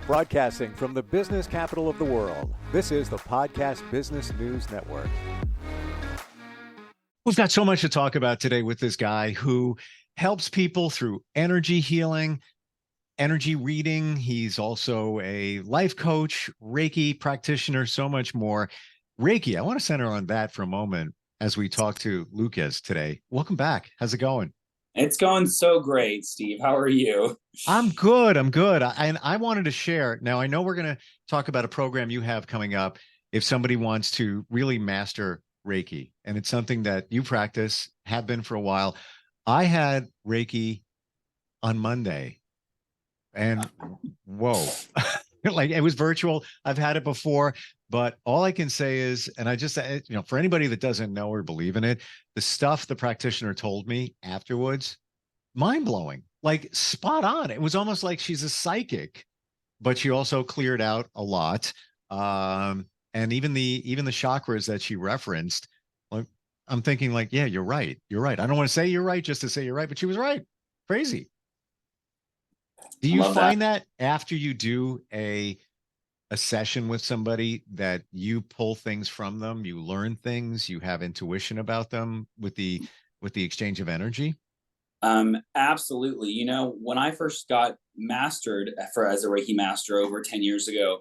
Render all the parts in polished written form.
Broadcasting from the business capital of the world, this is the Podcast Business News Network. We've got so much to talk about today with this guy who helps people through energy healing, energy reading. He's also a life coach, Reiki practitioner, so much more. Reiki, I want to center on that for a moment as we talk to Lukez today. Welcome back. How's it going? It's going so great, Steve. How are you? I'm good. And I wanted to share. Now, I know we're going to talk about a program you have coming up if somebody wants to really master Reiki. And it's something that you practice, have been for a while. I had Reiki on Monday and whoa, like it was virtual. I've had it before, but all I can say is, and I just, for anybody that doesn't know or believe in it, the stuff the practitioner told me afterwards, mind blowing, like spot on. It was almost like she's a psychic, but she also cleared out a lot. And even the chakras that she referenced, like I'm thinking like, yeah, you're right. You're right. I don't want to say you're right just to say you're right, but she was right. Crazy. Do you find that after you do a session with somebody that you pull things from them, you learn things, you have intuition about them with the exchange of energy? Absolutely. You know, when I first got mastered as a Reiki master over 10 years ago,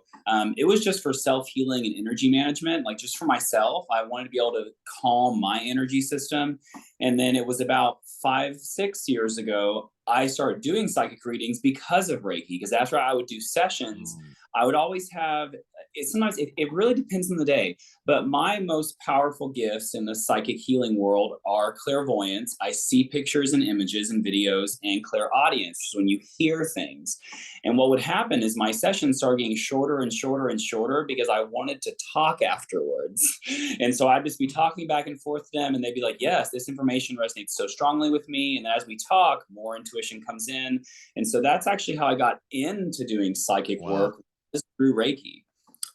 it was just for self-healing and energy management, like just for myself. I wanted to be able to calm my energy system. And then it was about 5-6 years ago, I started doing psychic readings because of Reiki. Because after I would do sessions, I would always have sometimes it really depends on the day, but my most powerful gifts in the psychic healing world are clairvoyance. I see pictures and images and videos, and clairaudience, which is when you hear things. And what would happen is my sessions started getting shorter and shorter and shorter because I wanted to talk afterwards. And so I'd just be talking back and forth to them, and they'd be like, yes, this information resonates so strongly with me. And as we talk, more intuition comes in. And so that's actually how I got into doing psychic work, through Reiki.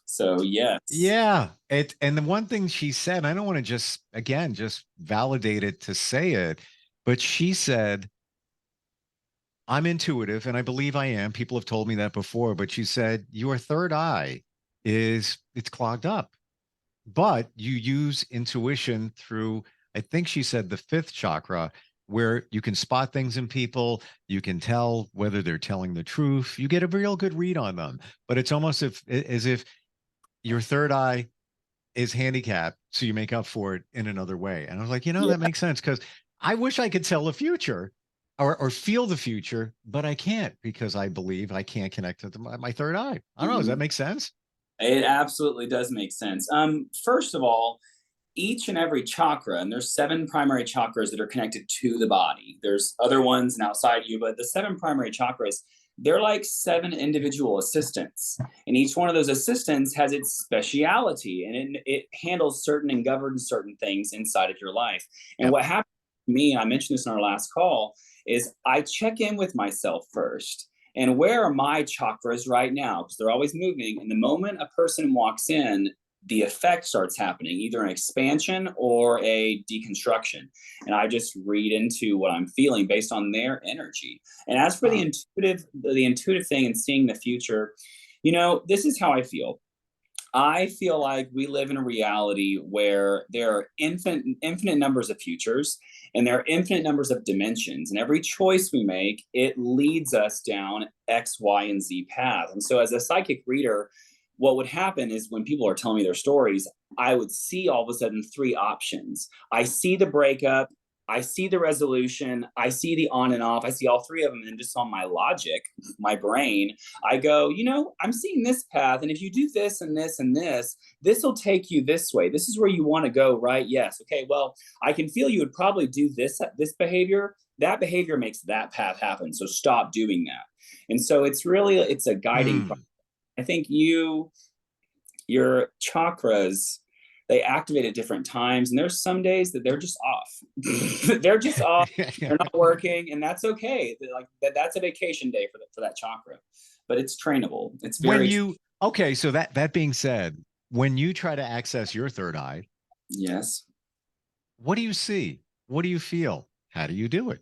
So yes. Yeah. And the one thing she said, I don't want to just validate it to say it, but she said, I'm intuitive and I believe I am. People have told me that before, but she said, your third eye it's clogged up, but you use intuition through, I think she said the fifth chakra, where you can spot things in people. You can tell whether they're telling the truth. You get a real good read on them, but it's almost as if your third eye is handicapped, so you make up for it in another way. And I was like, that makes sense, because I wish I could tell the future or feel the future, but I can't because I believe I can't connect to my third eye. I don't know. Does that make sense? It absolutely does make sense. First of all, each and every chakra, and there's 7 primary chakras that are connected to the body. There's other ones and outside you, but the 7 primary chakras, they're like 7 individual assistants. And each one of those assistants has its speciality, and it handles certain and governs certain things inside of your life. And what happened to me, I mentioned this in our last call, is I check in with myself first. And where are my chakras right now? Because they're always moving. And the moment a person walks in, the effect starts happening, either an expansion or a deconstruction. And I just read into what I'm feeling based on their energy. And as for the intuitive thing and seeing the future, this is how I feel. I feel like we live in a reality where there are infinite numbers of futures, and there are infinite numbers of dimensions. And every choice we make, it leads us down X, Y, and Z path. And so as a psychic reader, what would happen is when people are telling me their stories, I would see all of a sudden 3 options. I see the breakup, I see the resolution, I see the on and off, I see all 3 of them, and just on my logic, my brain, I go, I'm seeing this path, and if you do this and this and this will take you this way. This is where you want to go, right? Yes. Okay, well, I can feel you would probably do this behavior. That behavior makes that path happen, so stop doing that. And so it's a guiding process. I think your chakras, they activate at different times, and there's some days that they're just off. They're just off. They're not working, and that's okay. Like that's a vacation day for that chakra, but it's trainable. It's very okay. So that being said, when you try to access your third eye, yes, what do you see? What do you feel? How do you do it?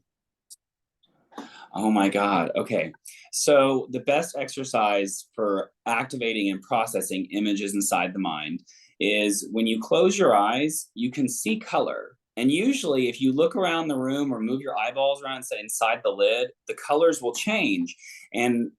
Oh my God. Okay. So the best exercise for activating and processing images inside the mind is when you close your eyes, you can see color. And usually, if you look around the room or move your eyeballs around inside the lid, the colors will change. And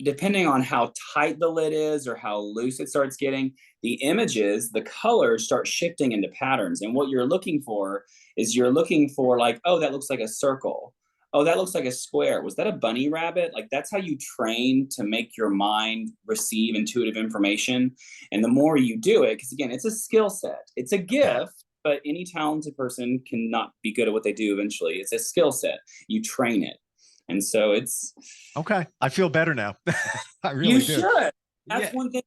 depending on how tight the lid is or how loose it starts getting, the images, the colors start shifting into patterns. And what you're looking for is you're looking for, like, oh, that looks like a circle. Oh, that looks like a square. Was that a bunny rabbit? Like, that's how you train to make your mind receive intuitive information. And the more you do it, because again, it's a skill set, it's a Okay. gift, but any talented person cannot be good at what they do eventually. It's a skill set. You train it. And so it's, Okay. I feel better now. I you really do. should. That's Yeah. one thing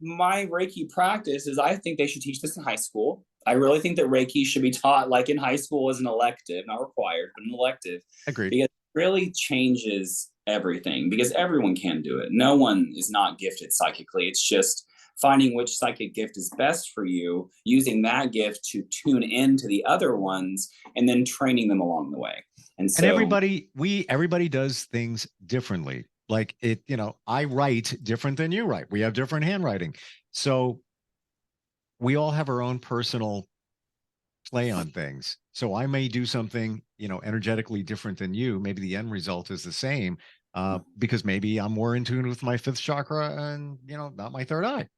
my Reiki practice is, I think they should teach this in high school. I really think that Reiki should be taught like in high school as an elective, not required, but an elective, Agreed. because it really changes everything, because everyone can do it. No one is not gifted psychically. It's just finding which psychic gift is best for you, using that gift to tune into the other ones, and then training them along the way. And And so, everybody does things differently. Like it, I write different than you write. We have different handwriting. So we all have our own personal play on things. So I may do something, energetically different than you. Maybe the end result is the same, because maybe I'm more in tune with my fifth chakra and, not my third eye.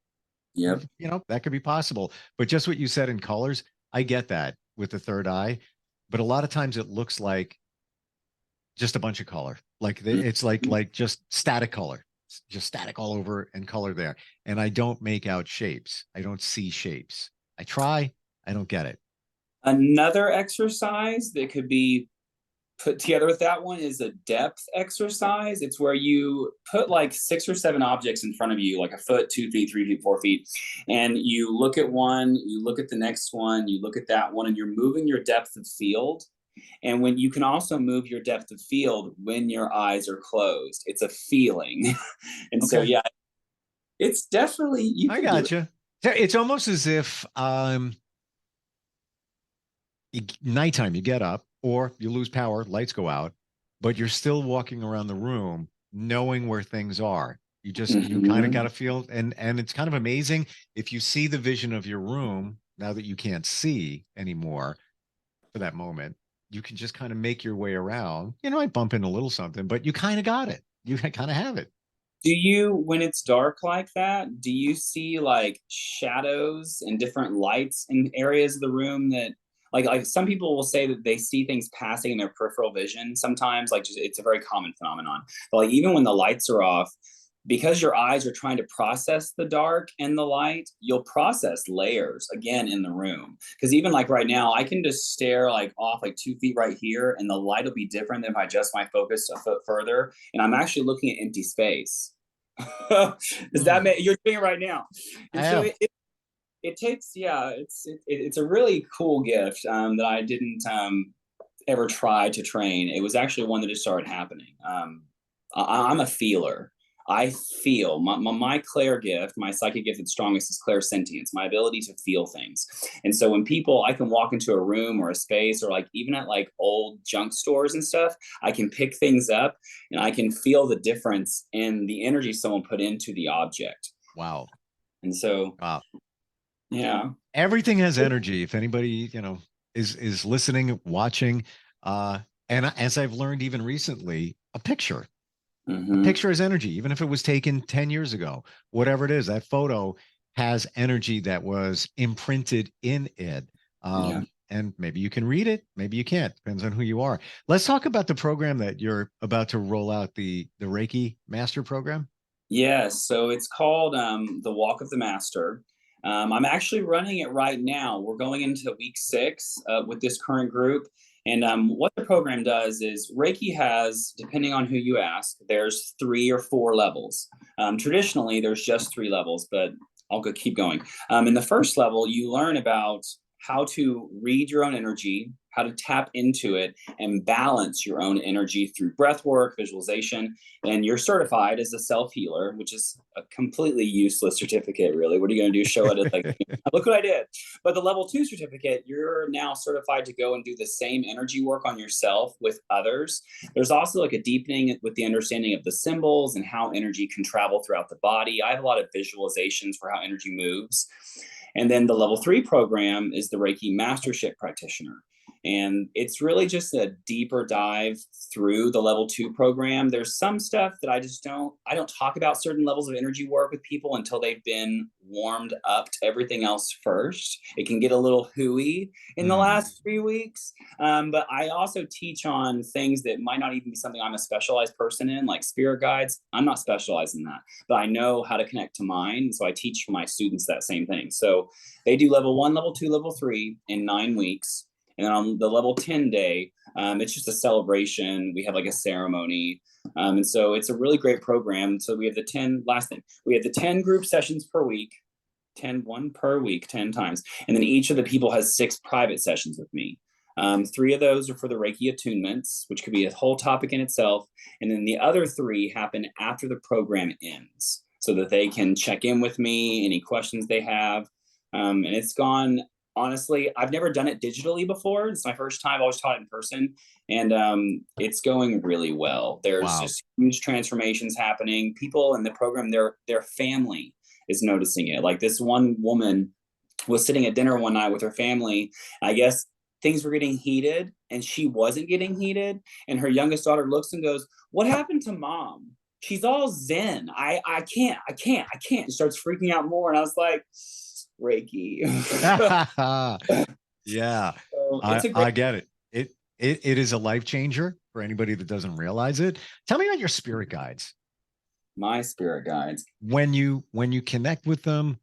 yep. That could be possible. But just what you said in colors, I get that with the third eye. But a lot of times it looks like just a bunch of color. It's like just static color. It's just static all over and color there. And I don't make out shapes. I don't see shapes. I try, I don't get it. Another exercise that could be put together with that one is a depth exercise. It's where you put like 6 or 7 objects in front of you, like a foot, 2 feet, 3 feet, 4 feet, and you look at one, you look at the next one, you look at that one, and you're moving your depth of field. And when you can also move your depth of field when your eyes are closed, it's a feeling. And so, Okay. yeah, it's definitely, you I can do it. gotcha. It's almost as if nighttime you get up or you lose power, lights go out, but you're still walking around the room knowing where things are. You kind of got Mhm. to feel, and it's kind of amazing if you see the vision of your room now that you can't see anymore for that moment. You can just kind of make your way around. I bump into a little something, but you kind of got it. You kind of have it. Do you, when it's dark like that, do you see like shadows and different lights in areas of the room that, like some people will say that they see things passing in their peripheral vision sometimes, like just, it's a very common phenomenon. But like even when the lights are off, because your eyes are trying to process the dark and the light, you'll process layers again in the room. Because even like right now, I can just stare like off like 2 feet right here, and the light will be different than if I adjust my focus a foot further, and I'm actually looking at empty space. Does that Mm, make, you're doing it right now? I And so am. it takes, yeah, it's a really cool gift that I didn't ever try to train. It was actually one that just started happening. I'm a feeler. I feel my clair gift, my psychic gift that's strongest is clairsentience, my ability to feel things. And so when people, I can walk into a room or a space, or like even at like old junk stores and stuff, I can pick things up and I can feel the difference in the energy someone put into the object. Wow. And so, Wow. yeah. Everything has energy. If anybody, is listening, watching, and as I've learned even recently, a Mm-hmm. picture is energy, even if it was taken 10 years ago, whatever it is, that photo has energy that was imprinted in it. Yeah. And maybe you can read it, maybe you can't, depends on who you are. Let's talk about the program that you're about to roll out, the Reiki Master program. Yes, so it's called the Walk of the Master. I'm actually running it right now. We're going into week 6 with this current group. And what the program does is Reiki has, depending on who you ask, there's 3 or 4 levels. Traditionally, there's just 3 levels, but I'll keep going. In the first level, you learn about how to read your own energy, how to tap into it and balance your own energy through breath work, visualization. And you're certified as a self-healer, which is a completely useless certificate, really. What are you going to do? Show it at like, look what I did. But the level 2 certificate, you're now certified to go and do the same energy work on yourself with others. There's also like a deepening with the understanding of the symbols and how energy can travel throughout the body. I have a lot of visualizations for how energy moves. And then the level 3 program is the Reiki Mastership Practitioner. And it's really just a deeper dive through the level 2 program. There's some stuff that I don't talk about certain levels of energy work with people until they've been warmed up to everything else first. It can get a little hooey in the last 3 weeks. But I also teach on things that might not even be something I'm a specialized person in, like spirit guides. I'm not specialized in that, but I know how to connect to mine. So I teach my students that same thing. So they do level 1, level 2, level 3 in 9 weeks. And then on the level 10 day, it's just a celebration. We have like a ceremony. And so it's a really great program. So we have the 10 group sessions per week, 1 per week, 10 times. And then each of the people has 6 private sessions with me. 3 of those are for the Reiki attunements, which could be a whole topic in itself. And then the other 3 happen after the program ends so that they can check in with me, any questions they have. And it's gone. Honestly, I've never done it digitally before. It's my first time. I always taught it in person, and it's going really well. There's just huge transformations happening. People in the program, their family is noticing it. Like this one woman was sitting at dinner one night with her family. I guess things were getting heated, and she wasn't getting heated. And her youngest daughter looks and goes, "What happened to mom? She's all zen. I can't." And starts freaking out more. And I was like, Reiki. Yeah, So I get it. It is a life changer for anybody that doesn't realize it. Tell me about your spirit guides. My spirit guides. When you connect with them,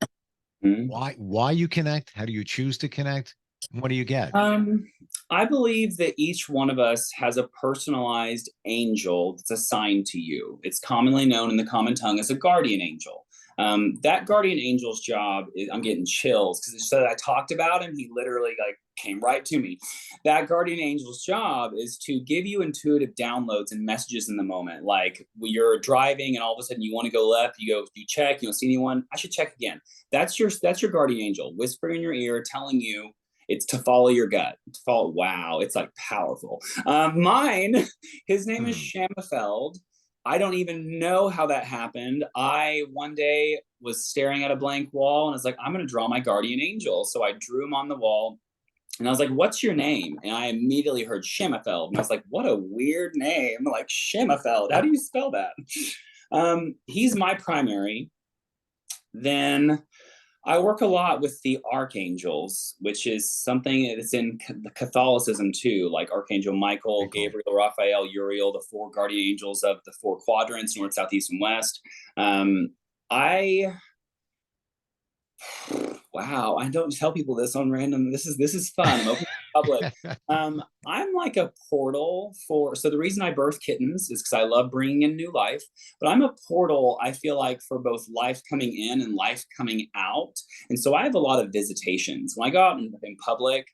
Mm-hmm. why you connect? How do you choose to connect? What do you get? I believe that each one of us has a personalized angel that's assigned to you. It's commonly known in the common tongue as a guardian angel. That guardian angel's job is, I'm getting chills because so I talked about him, he literally like came right to me. That guardian angel's job is to give you intuitive downloads and messages in the moment. Like when you're driving and all of a sudden you want to go left, you check, you don't see anyone. I should check again. That's your guardian angel whispering in your ear, telling you it's to follow your gut. To follow. Wow, it's like powerful. Mine, his name is Shamafeld. I don't even know how that happened. I one day was staring at a blank wall and I was like, I'm going to draw my guardian angel. So I drew him on the wall and I was like, what's your name? And I immediately heard Shamafeld. And I was like, what a weird name. Like Shamafeld. How do you spell that? He's my primary. Then I work a lot with the archangels, which is something that's in Catholicism too, like Archangel Michael, Gabriel, Raphael, Uriel, the 4 guardian angels of the 4 quadrants, north, south, east, and west. Wow, I don't tell people this on random. This is fun. I'm open to the public. I'm like a portal so the reason I birth kittens is because I love bringing in new life, but I'm a portal, I feel like, for both life coming in and life coming out. And so I have a lot of visitations. When I go out in public,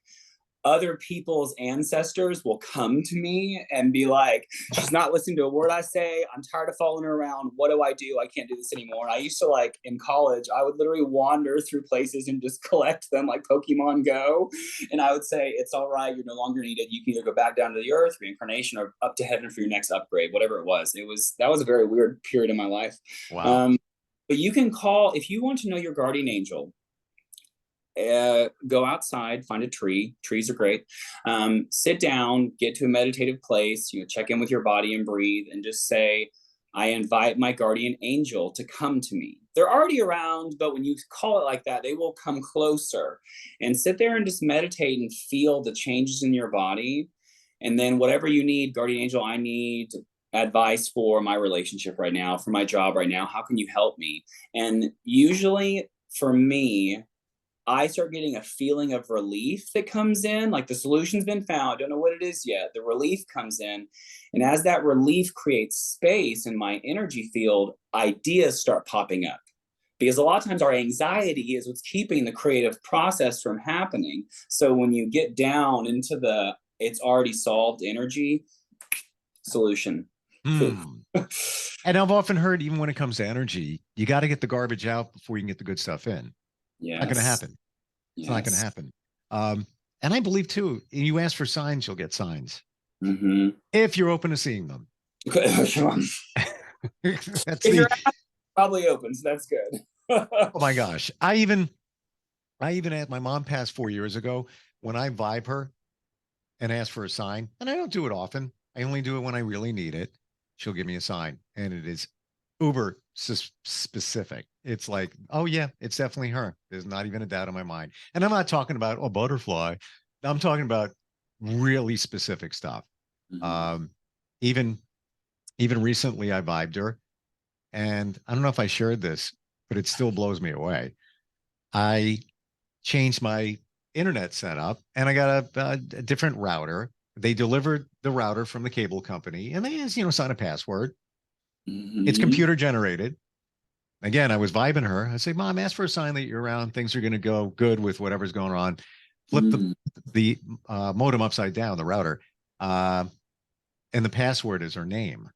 other people's ancestors will come to me and be like, she's not listening to a word I say. I'm tired of following her around. What do? I can't do this anymore. I used to, like, in college, I would literally wander through places and just collect them like Pokemon Go. And I would say, it's all right. You're no longer needed. You can either go back down to the earth, reincarnation, or up to heaven for your next upgrade, whatever it was. That was a very weird period in my life. Wow. But you can call, if you want to know your guardian angel, go outside, find a tree. Trees are great. Sit down, get to a meditative place, check in with your body and breathe and just say, I invite my guardian angel to come to me. They're already around, but when you call it like that, they will come closer. And sit there and just meditate and feel the changes in your body. And then whatever you need, guardian angel, I need advice for my relationship right now, for my job right now. How can you help me? And usually for me, I start getting a feeling of relief that comes in, like the solution's been found. I don't know what it is yet. The relief comes in. And as that relief creates space in my energy field, ideas start popping up. Because a lot of times our anxiety is what's keeping the creative process from happening. So when you get down into the it's already solved energy. Solution. Hmm. And I've often heard, even when it comes to energy, you got to get the garbage out before you can get the good stuff in. Yes. Not going to happen. It's not going to happen. And I believe too, you ask for signs, you'll get signs. If you're open to seeing them. That's if you're probably open, so that's good. Oh my gosh. I even had my mom passed 4 years ago. When I vibe her and ask for a sign, and I don't do it often, I only do it when I really need it, she'll give me a sign, and it is uber specific. It's like, oh yeah, it's definitely her. There's not even a doubt in my mind. And I'm not talking about a butterfly. I'm talking about really specific stuff. Even recently I vibed her, and I don't know if I shared this, but it still blows me away. I changed my internet setup, and I got a different router. They delivered the router from the cable company, and they asked, sign a password. It's computer generated. Again, I was vibing her. I say, Mom, ask for a sign that you're around. Things are going to go good with whatever's going on. Flip the modem upside down, the router. And the password is her name.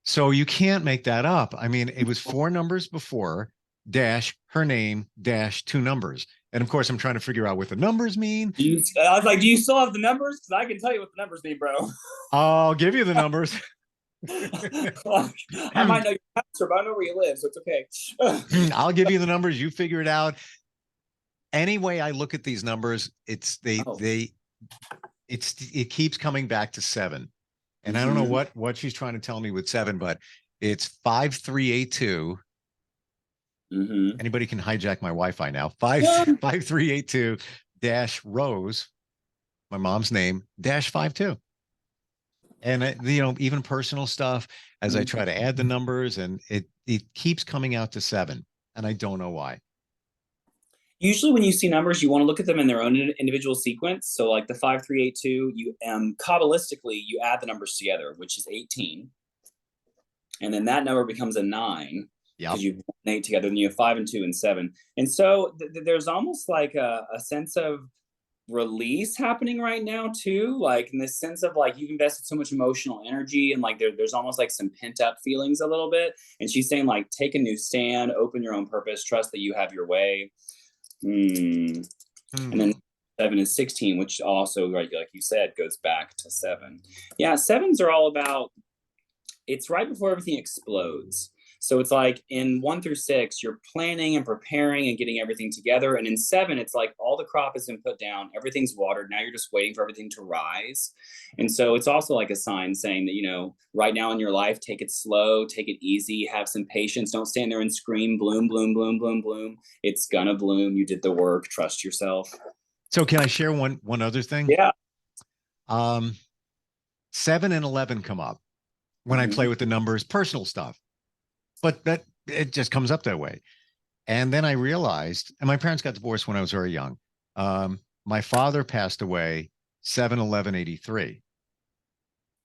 So you can't make that up. I mean, it was 4 numbers before, dash, her name, dash, 2 numbers. And of course, I'm trying to figure out what the numbers mean. I was like, do you still have the numbers? Because I can tell you what the numbers mean, bro. I'll give you the numbers. I might know your answer, but I know where you live, so it's okay. I'll give you the numbers. You figure it out. Any way I look at these numbers, it keeps coming back to 7. And I don't know what she's trying to tell me with 7, but it's 5382. Anybody can hijack my Wi-Fi now. 5382 dash Rose, my mom's name, dash 52. And even personal stuff, as I try to add the numbers, and it keeps coming out to 7, and I don't know why. Usually when you see numbers, you want to look at them in their own individual sequence. So like the 5382, you Kabbalistically, you add the numbers together, which is 18. And then that number becomes a 9. Because you put 8 together, and you have 5 and 2 and 7. And so there's almost like a sense of release happening right now too, like in the sense of like you've invested so much emotional energy, and like there's almost like some pent up feelings a little bit. And she's saying like, take a new stand, open your own purpose, trust that you have your way. And then 7 is 16, which also, like you said, goes back to 7. Yeah, 7s are all about, it's right before everything explodes. So it's like in 1 through 6, you're planning and preparing and getting everything together. And in 7, it's like all the crop has been put down, everything's watered. Now you're just waiting for everything to rise. And so it's also like a sign saying that, right now in your life, take it slow, take it easy, have some patience. Don't stand there and scream, bloom, bloom, bloom, bloom, bloom. It's gonna bloom. You did the work. Trust yourself. So can I share one other thing? Yeah. 7 and 11 come up when I play with the numbers, personal stuff. But it just comes up that way. And then I realized, and my parents got divorced when I was very young. My father passed away 7/11/83.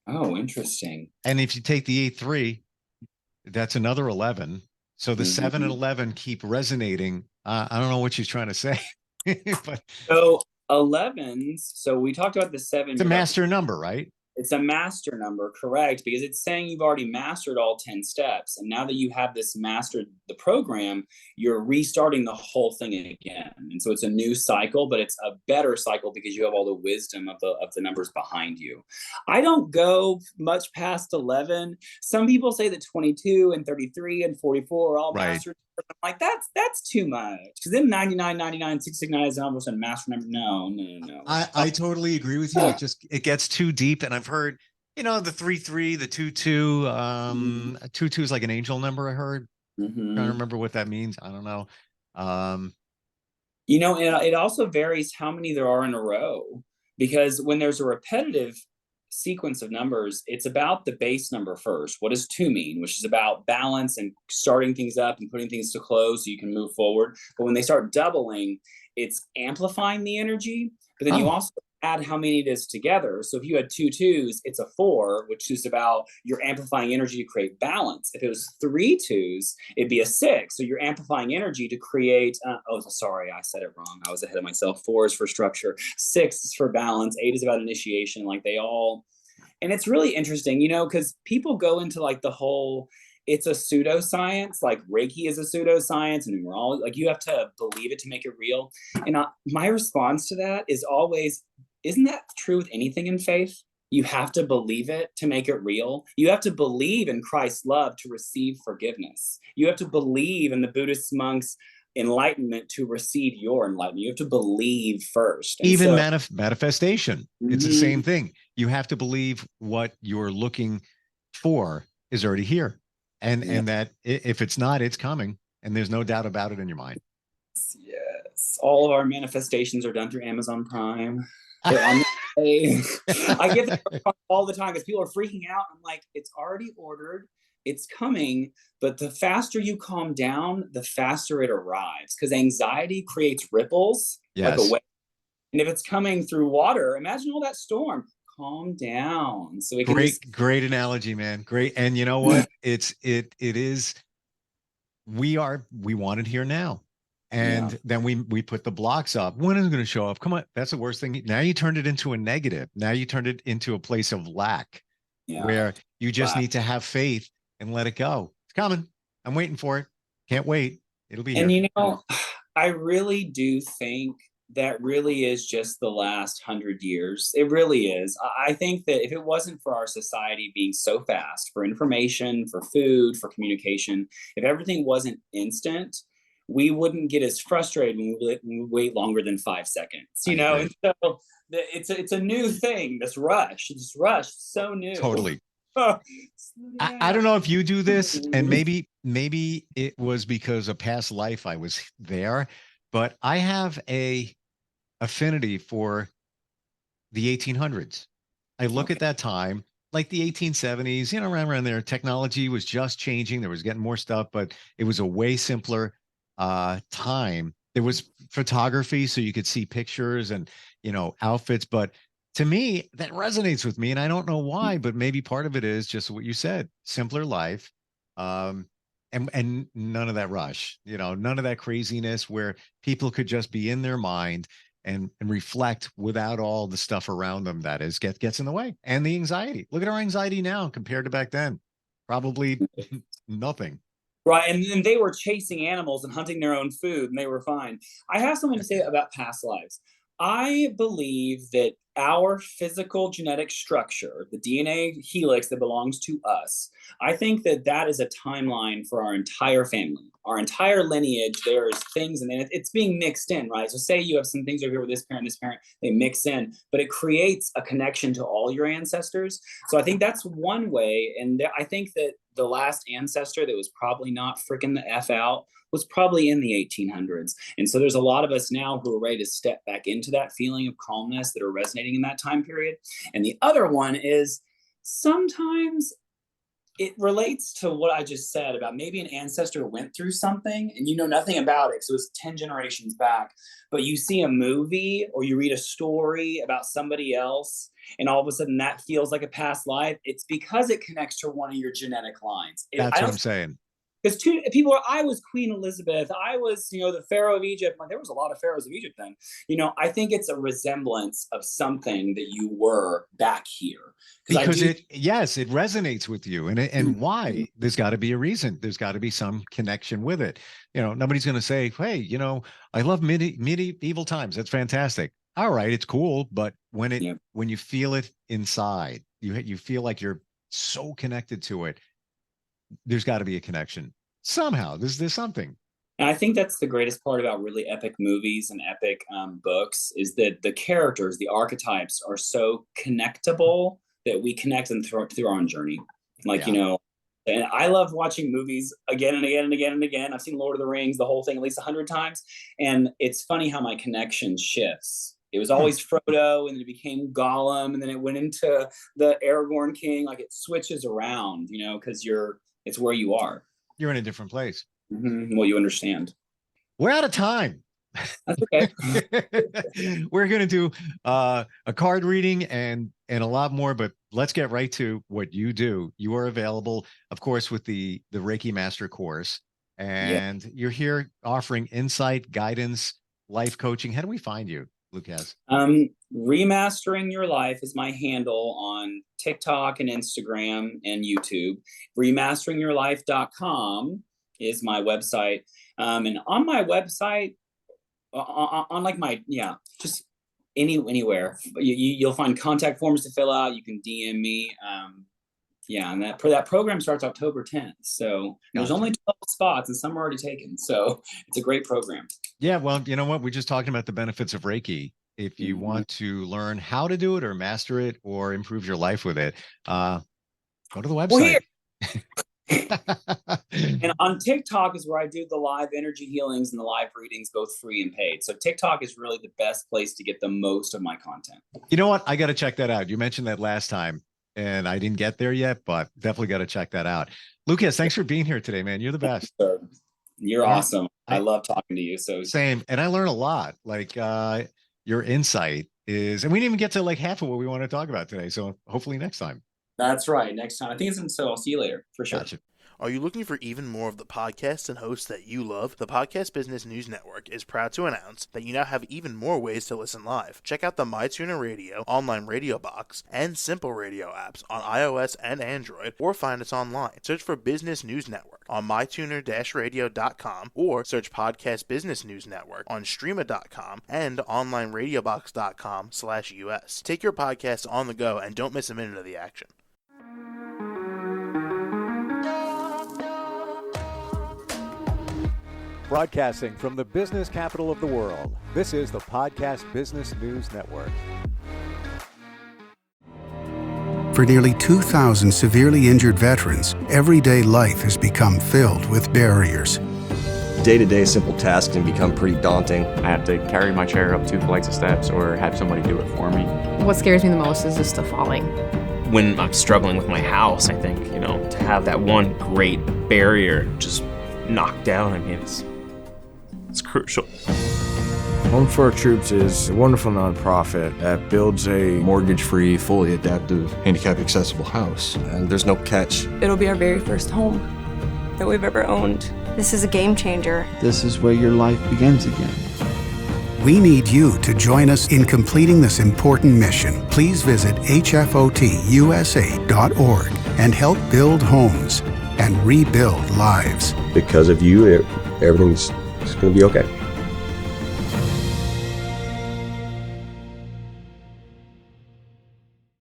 Oh, interesting. And if you take the 8/3, that's another 11. So the 7 and 11 keep resonating. I don't know what she's trying to say. But so 11s. So we talked about the 7. It's a master number, right? It's a master number, correct? Because it's saying you've already mastered all 10 steps. And now that you have this mastered the program, you're restarting the whole thing again. And so it's a new cycle, but it's a better cycle because you have all the wisdom of the numbers behind you. I don't go much past 11. Some people say that 22 and 33 and 44 are all mastered. I'm like, that's too much. Because then 99, 99, 669 is almost a master number. No. I totally agree with you. It gets too deep. And I've heard, the 3-3, the 2-2, 2-2 is like an angel number. I heard. Trying to remember what that means. I don't know. It also varies how many there are in a row, because when there's a repetitive sequence of numbers, it's about the base number first. What does 2 mean? Which is about balance and starting things up and putting things to close so you can move forward. But when they start doubling, it's amplifying the energy. But then you also add how many it is together. So if you had 2 2s, it's a 4, which is about you're amplifying energy to create balance. If it was 3 2s, it'd be a 6. So you're amplifying energy to create, oh, sorry, I said it wrong. I was ahead of myself. 4 is for structure, 6 is for balance, 8 is about initiation. Like they all, and it's really interesting, you know, because people go into like the whole, it's a pseudoscience, like Reiki is a pseudoscience, and we're all like, you have to believe it to make it real. And my response to that is always, isn't that true with anything in faith? You have to believe it to make it real. You have to believe in Christ's love to receive forgiveness. You have to believe in the Buddhist monks' enlightenment to receive your enlightenment. You have to believe first. And Even so, manifestation. It's the same thing. You have to believe what you're looking for is already here. And that if it's not, it's coming. And there's no doubt about it in your mind. yes. All of our manifestations are done through Amazon Prime. I get that all the time because people are freaking out. I'm like, it's already ordered. It's coming. But the faster you calm down, the faster it arrives. Because anxiety creates ripples like a wave. And if it's coming through water, imagine all that storm. Calm down. So we can great analogy, man. Great. And you know what? it is, we want it here now. And then we put the blocks up. When is it going to show up? Come on. That's the worst thing. Now you turned it into a negative. Now you turned it into a place of lack where you just need to have faith and let it go. It's coming. I'm waiting for it. Can't wait. It'll be here. And you know, I really do think that really is just the last 100 years. It really is. I think that if it wasn't for our society being so fast for information, for food, for communication, if everything wasn't instant, we wouldn't get as frustrated when we wait longer than 5 seconds, you know? And so it's a new thing, this rush, so new. Totally. I don't know if you do this, and maybe it was because of past life I was there, but I have a affinity for the 1800s. I look at that time, like the 1870s, you know, around there, technology was just changing. There was getting more stuff, but it was a way simpler time. There was photography, so you could see pictures and, you know, outfits. But to me, that resonates with me. And I don't know why, but maybe part of it is just what you said, simpler life. And none of that rush, you know, none of that craziness where people could just be in their mind and reflect without all the stuff around them that is gets in the way, and the anxiety. Look at our anxiety now compared to back then. Probably nothing. Right. And they were chasing animals and hunting their own food, and they were fine. I have something to say about past lives. I believe that our physical genetic structure, the DNA helix that belongs to us, I think that that is a timeline for our entire family, our entire lineage. There's things, and then it's being mixed in, right? So say you have some things over here with this parent, they mix in, but it creates a connection to all your ancestors. So I think that's one way. And I think that the last ancestor that was probably not freaking the F out was probably in the 1800s. And so there's a lot of us now who are ready to step back into that feeling of calmness that are resonating in that time period. And the other one is sometimes it relates to what I just said about maybe an ancestor went through something and you know nothing about it, so it's 10 generations back, but you see a movie or you read a story about somebody else and all of a sudden that feels like a past life. It's because it connects to one of your genetic lines. That's what I'm saying. Because people are, I was Queen Elizabeth, I was, you know, the Pharaoh of Egypt. Like, there was a lot of pharaohs of Egypt then. You know, I think it's a resemblance of something that you were back here. Because it resonates with you. And why? There's got to be a reason. There's got to be some connection with it. You know, nobody's going to say, hey, you know, I love medieval times. That's fantastic. All right, it's cool. But when you feel it inside, you feel like you're so connected to it. There's got to be a connection somehow. There's something. And I think that's the greatest part about really epic movies and epic books is that the characters, the archetypes are so connectable that we connect them through our own journey. Like, you know, and I love watching movies again and again and again and again. I've seen Lord of the Rings, the whole thing, at least 100 times. And it's funny how my connection shifts. It was always Frodo, and then it became Gollum, and then it went into the Aragorn King. Like, it switches around, you know, because it's where you are. You're in a different place. Mm-hmm. Well, you understand. We're out of time. That's okay. We're going to do a card reading and a lot more, but let's get right to what you do. You are available, of course, with the Reiki Master course, and you're here offering insight, guidance, life coaching. How do we find you, Lukez? Remastering Your Life is my handle on TikTok and Instagram and YouTube. Remasteringyourlife.com is my website. And on my website, on like my, just anywhere, you'll find contact forms to fill out. You can DM me. And that program starts October 10th. So there's only 12 spots and some are already taken. So it's a great program. Yeah. Well, you know what? We're just talking about the benefits of Reiki. If you want to learn how to do it or master it or improve your life with it, go to the website. And on TikTok is where I do the live energy healings and the live readings, both free and paid. So TikTok is really the best place to get the most of my content. You know what? I got to check that out. You mentioned that last time and I didn't get there yet, but definitely got to check that out. Lukez, thanks for being here today, man. You're the best. You're awesome. I love talking to you. So same. And I learn a lot. Like your insight is, and we didn't even get to like half of what we want to talk about today. So hopefully next time. That's right. Next time. I think it's so I'll see you later for sure. Gotcha. Are you looking for even more of the podcasts and hosts that you love? The Podcast Business News Network is proud to announce that you now have even more ways to listen live. Check out the MyTuner Radio, online radio box, and Simple Radio apps on iOS and Android, or find us online. Search for Business News Network on mytuner-radio.com, or search Podcast Business News Network on streama.com and onlineradiobox.com/US. Take your podcast on the go and don't miss a minute of the action. Broadcasting from the business capital of the world, this is the Podcast Business News Network. For nearly 2,000 severely injured veterans, everyday life has become filled with barriers. Day-to-day simple tasks can become pretty daunting. I have to carry my chair up 2 flights of steps or have somebody do it for me. What scares me the most is just the falling. When I'm struggling with my house, I think, to have that one great barrier just knocked down, I mean, it's crucial. Home for Our Troops is a wonderful nonprofit that builds a mortgage-free, fully adaptive, handicap-accessible house. And there's no catch. It'll be our very first home that we've ever owned. This is a game changer. This is where your life begins again. We need you to join us in completing this important mission. Please visit hfotusa.org and help build homes and rebuild lives. Because of you, everything's going to be okay.